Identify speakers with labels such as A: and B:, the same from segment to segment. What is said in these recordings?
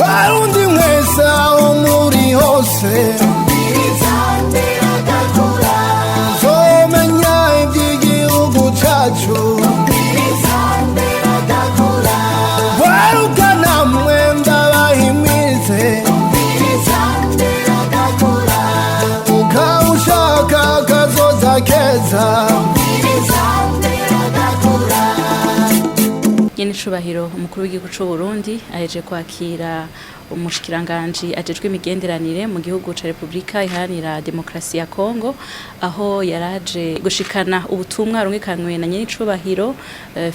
A: barundi mwese aho muri hose zomenya iby'igihugu cacu baruka namwe ndabahimirize ukawushaka kazoza keza.
B: Nyenicubahiro umukuru w'igihugu c'u Burundi aheje kwakira umushikiranganje ajejwe imigenderanire mu gihugu ca Republika Iharanira Demokarasi ya Kongo, aho yaraje gushikana ubutumwa rungikanwe na nyenicubahiro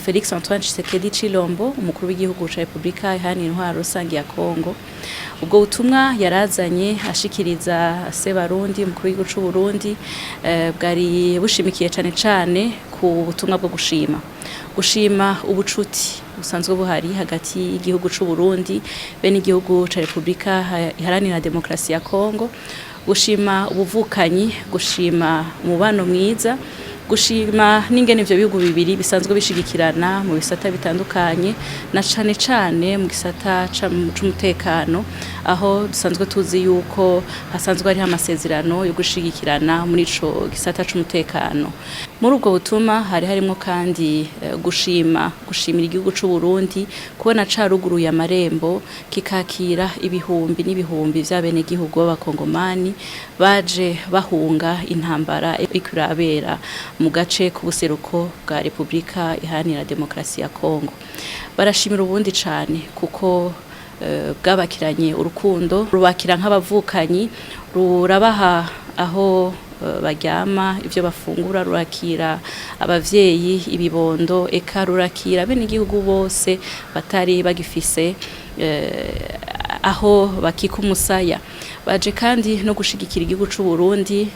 B: Felix Antoine Tshisekedi Tshilombo, umukuru w'igihugu ca Republika Iharanira Intwaro Rusangi ya Kongo. Ubwo butumwa yarazanye ashikiriza Sebarundi umukuru w'igihugu c'u Burundi bwari bushimikiye cane ku butumwa bwo gushima ubucuti busanzwe buhari hagati y'igihugu c'u Burundi bene igihugu ca Republika Iharanira Demokarasi ya Kongo, gushima ubuvukanyi, gushima umubano mwiza, gushima n'ingene ivyo bihugu bibiri bisanzwe bishigikirana mu bisata bitandukanye, na cane mu gisata c'umutekano, aho dusanzwe tuzi yuko hasanzwe hari amasezerano yo gushigikirana muri ico gisata c'umutekano. Muri ubwo butuma hari harimo kandi gushimira igihugu c'u Burundi kubona caruguruye amarembo kikakira ibihumbi n'ibihumbi vy'abene gihugu b'abakongomani baje bahunga intambara ikurabera mu gace k'ubuseruko bwa Republika Iharanira Demokarasi ya Kongo. Barashimira ubundi cane kuko bwabakiranye urukundo, rubakira nk'abavukanyi, rurabaha aho baryama, ivyo bafungura, rurakira abavyeyi, ibibondo, eka rurakira bene igihugu bose batari bagifise aho bakika umusaya. Baje kandi no gushigikira igihugu c'u Burundi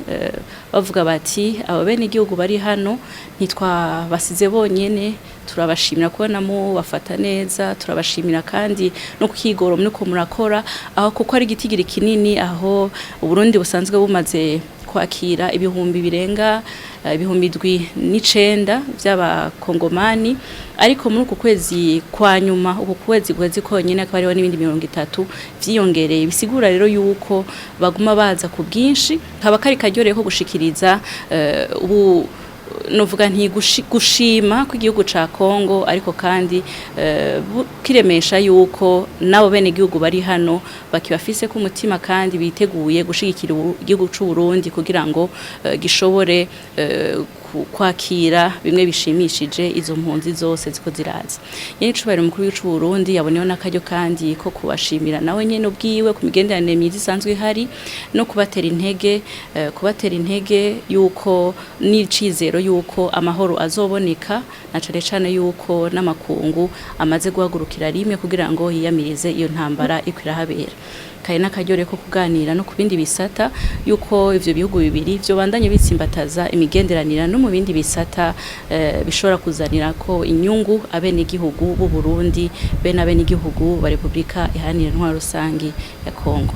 B: bavuga bati abo bene igihugu bari hano ntitwabasize bonyene, turabashimira kubona mu bafata neza, turabashimira kandi no kukigoro nuko murakora aho kuko ari igitigiri kinini, aho Uburundi busanzwe bumaze kwakira ibihumbi birenga ibihumbi 9 by'abakongomani, ariko muri uku kwezi kwa nyuma, uku kwezi konyene akaba ariho n'ibindi 30 vyiyongereye. Bisigura rero yuko baguma baza ku bwinshi, kaba kari karyoreye ko gushikiriza ubu novuga nti gushima ku gihugu ca Kongo, ariko kandi kiremesha yuko nabo bene igihugu bari hano bakibafise ku mutima kandi biteguye gushigikira igihugu c'u Burundi kugira ngo gishobore kwakira bimwe bishimishije izo mpunzi zose ziko ziraza. Nyenicubahiro umukuru w'igihugu c'u Burundi yaboneyeho n'akaryo kandi ko kubashimira nawe nyene ubwiwe ku migenderanire myiza isanzwe ihari, no kubatera intege yuko n'icizero yuko amahoro azoboneka, na cane yuko n'amakungu amaze guhagurukira rimwe kugira ngo yiyamirize iyo ntambara ikwirahabera. Kari n'akaryo ko kuganira no ku bindi bisata yuko ivyo bihugu bibiri vyo bandanye bitsimbataza imigenderanire no mu bindi bisata bishobora kuzanira ko inyungu abene igihugu b'u Burundi bene abene igihugu ba Republika Iharanira Intwaro Rusangi ya Kongo.